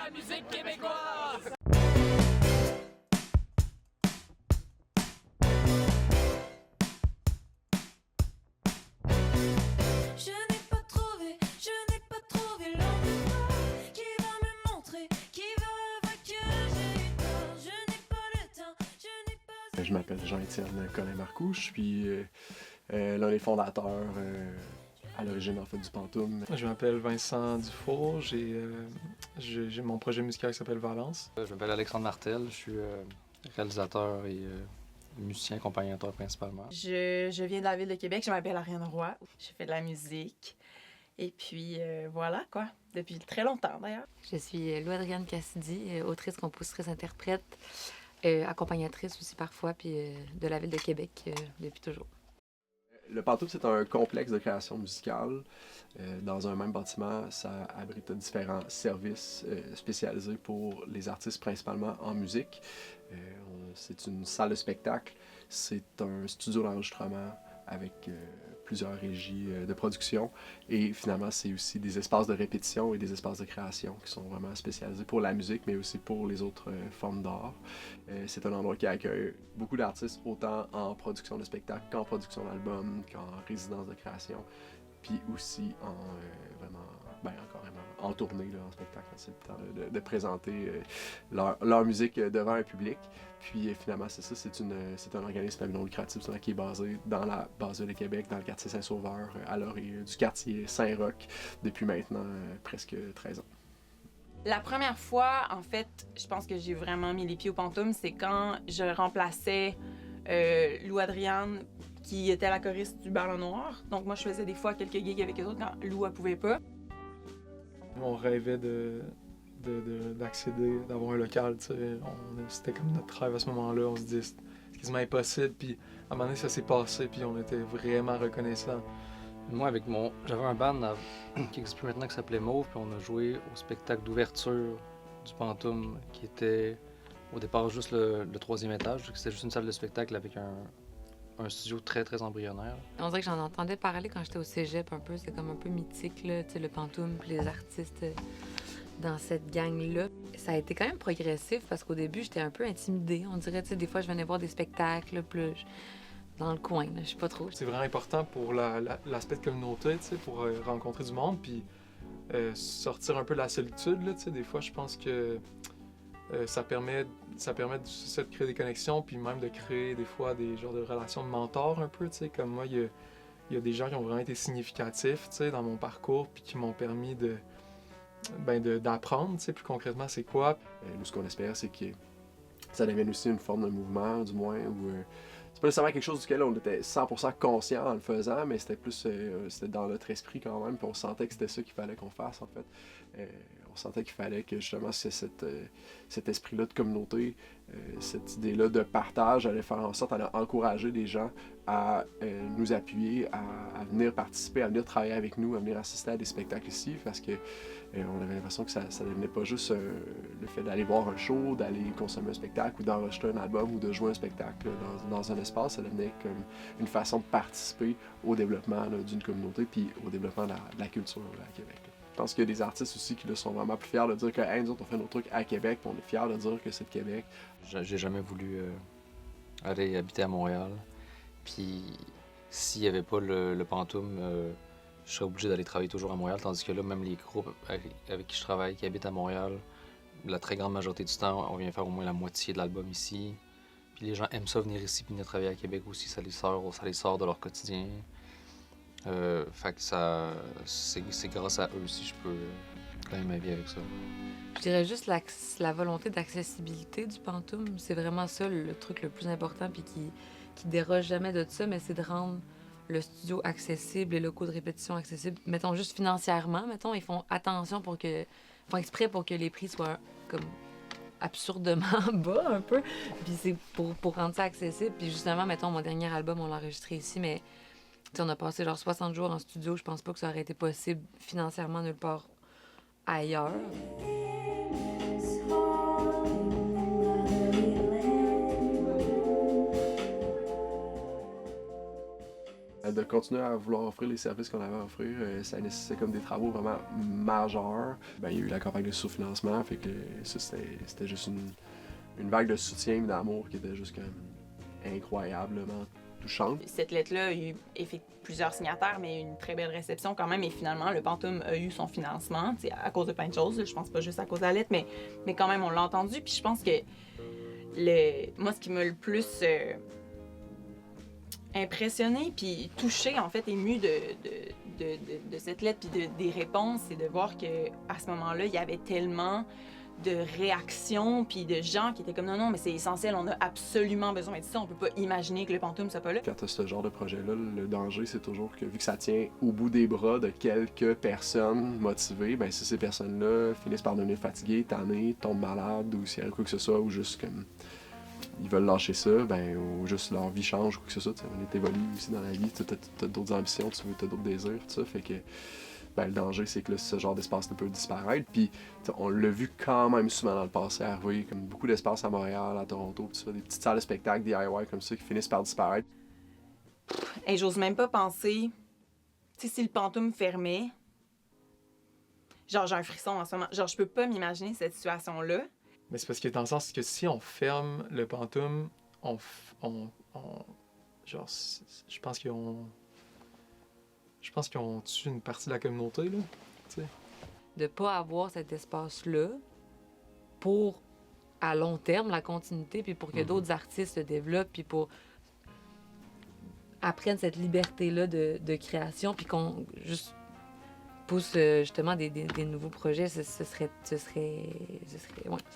la musique québécoise. Je n'ai pas trouvé l'homme de moi qui va me montrer, qui va que j'ai eu tort. Je n'ai pas le temps, je n'ai pas... Je m'appelle Jean-Étienne Collin-Marcoux, je suis l'un des fondateurs à l'origine en fait du Pantoum. Je m'appelle Vincent Dufour, j'ai mon projet musical qui s'appelle Valence. Je m'appelle Alexandre Martel, je suis réalisateur et musicien, accompagnateur principalement. Je viens de la ville de Québec, je m'appelle Ariane Roy. Je fais de la musique. Et puis voilà quoi, depuis très longtemps d'ailleurs. Je suis Louis-Adrienne Cassidy, autrice, compositrice, interprète, accompagnatrice aussi parfois, puis de la ville de Québec depuis toujours. Le Pantoum, c'est un complexe de création musicale. Dans un même bâtiment, ça abrite différents services spécialisés pour les artistes, principalement en musique. C'est une salle de spectacle, c'est un studio d'enregistrement avec plusieurs régies de production. Et finalement, c'est aussi des espaces de répétition et des espaces de création qui sont vraiment spécialisés pour la musique, mais aussi pour les autres formes d'art. C'est un endroit qui accueille beaucoup d'artistes, autant en production de spectacle qu'en production d'albums, qu'en résidence de création, puis aussi en en tournée, là, en spectacle. C'est le temps de présenter leur musique devant un public. Puis finalement, c'est ça, c'est un organisme non lucratif qui est basé dans la base de Québec, dans le quartier Saint-Sauveur, à l'orée du quartier Saint-Roch, depuis maintenant presque 13 ans. La première fois, en fait, je pense que j'ai vraiment mis les pieds au Pantoum, c'est quand je remplaçais Lou Adriane, qui était la choriste du Ballon Noir. Donc moi, je faisais des fois quelques gigs avec eux autres quand Lou, elle pouvait pas. On rêvait d'accéder, d'avoir un local, tu sais. C'était comme notre rêve à ce moment-là. On se dit, c'est quasiment impossible. Puis à un moment donné, ça s'est passé, puis on était vraiment reconnaissants. Moi, j'avais un band qui existe plus maintenant qui s'appelait Mauve, puis on a joué au spectacle d'ouverture du Pantoum, qui était au départ juste le troisième étage. C'était juste une salle de spectacle avec un studio très, très embryonnaire. On dirait que j'en entendais parler quand j'étais au cégep un peu. C'est comme un peu mythique, là, tu sais, le Pantoum, puis les artistes dans cette gang-là. Ça a été quand même progressif parce qu'au début, j'étais un peu intimidée. On dirait, tu sais, des fois, je venais voir des spectacles, plus dans le coin, là, je sais pas trop. C'est vraiment important pour l'aspect de communauté, tu sais, pour rencontrer du monde, puis sortir un peu de la solitude, là, tu sais. Des fois, je pense que ça permet de créer des connexions, puis même de créer des fois des genres de relations de mentors un peu, tu sais. Comme moi, il y a des gens qui ont vraiment été significatifs, tu sais, dans mon parcours, puis qui m'ont permis d'apprendre, tu sais, plus concrètement, c'est quoi. Nous, ce qu'on espère, c'est que ça devienne aussi une forme de mouvement, du moins, où c'est pas nécessairement quelque chose duquel on était 100% conscient en le faisant, mais c'était plus c'était dans notre esprit quand même, puis on sentait que c'était ça qu'il fallait qu'on fasse, en fait. On sentait qu'il fallait que, justement, cet esprit-là de communauté, cette idée-là de partage allait faire en sorte à encourager les gens à nous appuyer, à venir participer, à venir travailler avec nous, à venir assister à des spectacles ici, parce que on avait l'impression que ça devenait pas juste le fait d'aller voir un show, d'aller consommer un spectacle ou d'enregistrer un album ou de jouer un spectacle dans un espace. Ça devenait comme une façon de participer au développement d'une communauté puis au développement de la culture à Québec. Je pense qu'il y a des artistes aussi qui sont vraiment plus fiers de dire que hey, nous autres on fait nos trucs à Québec, puis on est fiers de dire que c'est de Québec. J'ai jamais voulu aller habiter à Montréal. Puis s'il n'y avait pas le Pantoum, je serais obligé d'aller travailler toujours à Montréal, tandis que là, même les groupes avec qui je travaille, qui habitent à Montréal, la très grande majorité du temps, on vient faire au moins la moitié de l'album ici. Puis les gens aiment ça venir ici, puis venir travailler à Québec aussi, ça les sort de leur quotidien. Fait que c'est grâce à eux si je peux gagner ma vie avec ça. Je dirais juste la volonté d'accessibilité du Pantoum. C'est vraiment ça le truc le plus important, puis qui déroge jamais de ça, mais c'est de rendre le studio accessible, les locaux de répétition accessibles. Mettons juste financièrement, ils font attention font exprès pour que les prix soient comme absurdement bas un peu. Puis c'est pour rendre ça accessible. Puis justement, mon dernier album, on l'a enregistré ici, mais on a passé genre 60 jours en studio. Je pense pas que ça aurait été possible financièrement nulle part ailleurs. de continuer à vouloir offrir les services qu'on avait à offrir, ça nécessitait comme des travaux vraiment majeurs. Ben, il y a eu la campagne de sous-financement, fait que ça, c'était juste une vague de soutien et d'amour qui était juste comme incroyablement touchante. Cette lettre-là a eu plusieurs signataires, mais une très belle réception quand même. Et finalement, le Pantoum a eu son financement, à cause de plein de choses. Je pense pas juste à cause de la lettre, mais quand même, on l'a entendu. Puis je pense que moi, ce qui m'a le plus impressionné puis touché, en fait, ému de cette lettre puis des réponses, c'est de voir qu'à ce moment-là, il y avait tellement de réactions puis de gens qui étaient comme non, mais c'est essentiel, on a absolument besoin de ça, on peut pas imaginer que le Pantoum soit pas là. Quand tu as ce genre de projet-là, le danger, c'est toujours que vu que ça tient au bout des bras de quelques personnes motivées, ben si ces personnes-là finissent par devenir fatiguées, tannées, tombent malades ou s'il y a quoi que ce soit, ou juste comme ils veulent lâcher ça, ben ou juste leur vie change ou quoi que ce soit, on est évolué aussi dans la vie, t'as d'autres ambitions, t'as d'autres désirs, tout ça, fait que ben, le danger, c'est que là, ce genre d'espace peut disparaître. Puis on l'a vu quand même souvent dans le passé arriver, comme beaucoup d'espaces à Montréal, à Toronto, tout ça, des petites salles de spectacle DIY comme ça qui finissent par disparaître. Et j'ose même pas penser, tu sais, si le Pantoum fermait, genre j'ai un frisson en ce moment, genre je peux pas m'imaginer cette situation-là. Mais c'est parce que dans le sens que si on ferme le Pantoum, genre, je pense qu'on tue une partie de la communauté, là, tu sais. De pas avoir cet espace-là pour, à long terme, la continuité, puis pour que d'autres artistes se développent, puis pour apprennent cette liberté-là de création, puis qu'on juste pousse justement des nouveaux projets, ce serait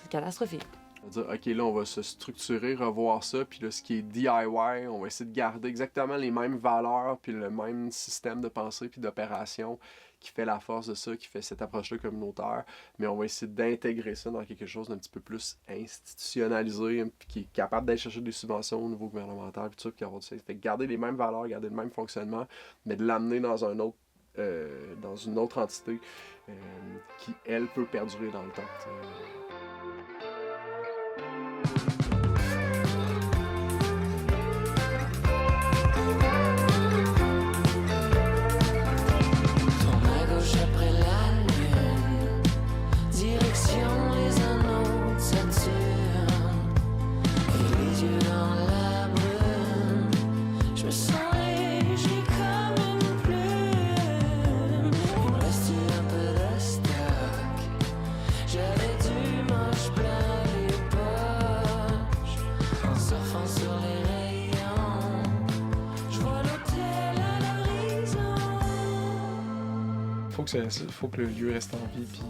catastrophique. Dire, OK, là, on va se structurer, revoir ça, puis là, ce qui est DIY, on va essayer de garder exactement les mêmes valeurs, puis le même système de pensée puis d'opération qui fait la force de ça, qui fait cette approche-là communautaire, mais on va essayer d'intégrer ça dans quelque chose d'un petit peu plus institutionnalisé, puis qui est capable d'aller chercher des subventions au niveau gouvernemental, puis tout ça, puis avoir du sens. Fait que garder les mêmes valeurs, garder le même fonctionnement, mais de l'amener dans dans une autre entité qui, elle, peut perdurer dans le temps. Faut que le lieu reste en vie, puis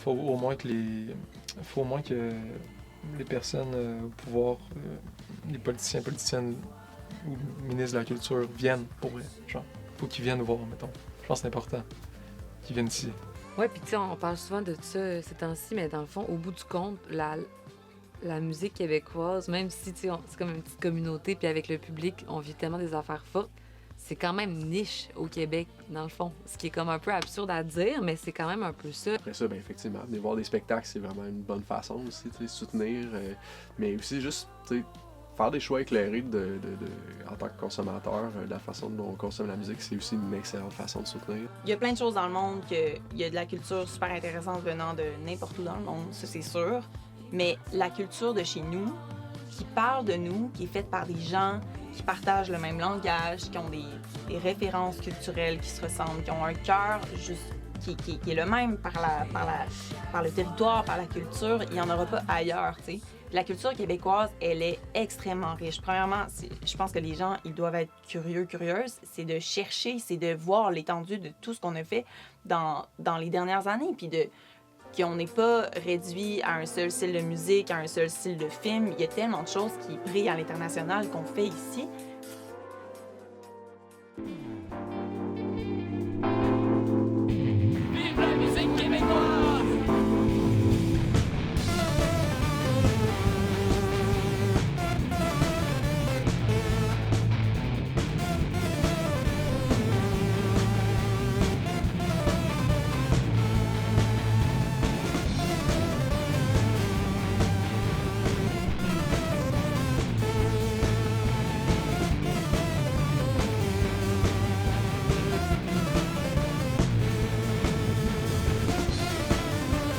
faut au moins que les personnes au pouvoir, les politiciennes ou ministres de la culture viennent pour vrai. Genre, faut qu'ils viennent voir, mettons. Je pense que c'est important qu'ils viennent ici. Ouais, puis tu sais, on parle souvent de ça ces temps-ci, mais dans le fond, au bout du compte, la musique québécoise, même si tu sais, c'est comme une petite communauté, puis avec le public, on vit tellement des affaires fortes. C'est quand même niche au Québec, dans le fond. Ce qui est comme un peu absurde à dire, mais c'est quand même un peu ça. Après ça, bien effectivement, venir voir des spectacles, c'est vraiment une bonne façon aussi, tu sais, soutenir, mais aussi juste, tu sais, faire des choix éclairés en tant que consommateur, de la façon dont on consomme la musique, c'est aussi une excellente façon de soutenir. Il y a plein de choses dans le monde, il y a de la culture super intéressante venant de n'importe où dans le monde, ça c'est sûr, mais la culture de chez nous, qui parle de nous, qui est faite par des gens qui partagent le même langage, qui ont des références culturelles qui se ressemblent, qui ont un cœur juste qui est le même par le territoire, par la culture, il n'y en aura pas ailleurs, tu sais. La culture québécoise, elle est extrêmement riche. Premièrement, je pense que les gens, ils doivent être curieuses. C'est de chercher, c'est de voir l'étendue de tout ce qu'on a fait dans les dernières années, puis qu'on n'est pas réduit à un seul style de musique, à un seul style de film. Il y a tellement de choses qui brillent à l'international qu'on fait ici.